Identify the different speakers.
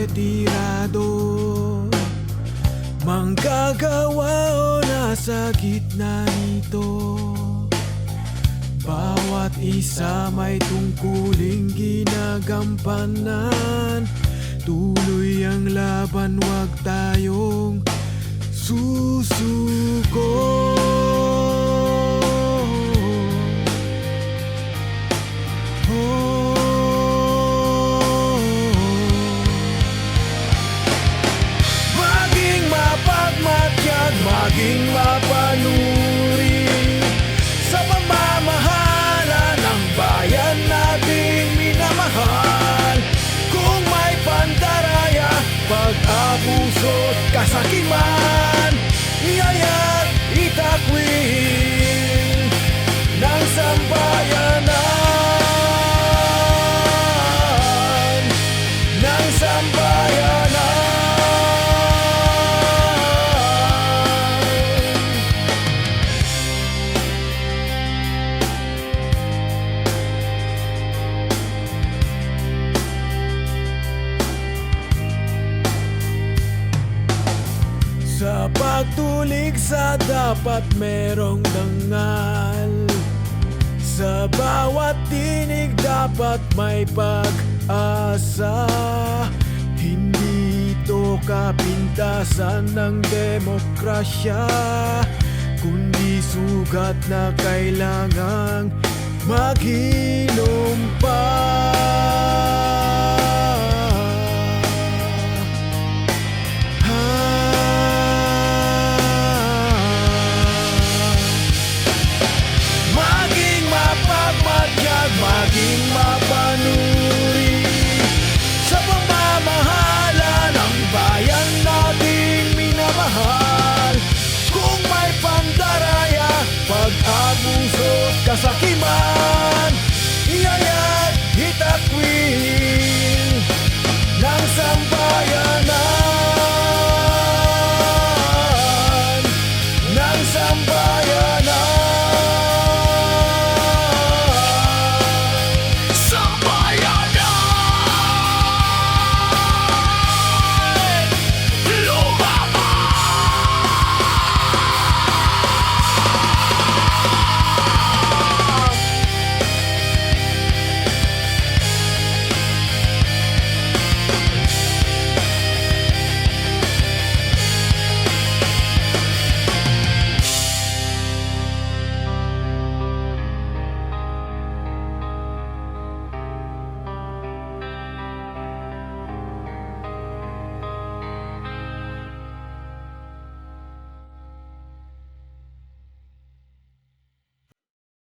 Speaker 1: retirado, manggagawa o nasa gitna nito. Bawat isa may tungkuling ginagampanan. Tuloy ang laban, huwag tayong susuko. Maging mapagmatyag, maging mapanuri sa pamamahala ng bayan nating minamahal. Kung may pandaraya, pag-abuso't kasakiman, ihayag, itakwil ng sambayanan, ng sambayanan. Sa pagtuligsa dapat merong dangal. Sa bawat tinig dapat may pag-asa. Hindi ito kapintasan ng demokrasya, kundi sugat na kailangang maghilom pa.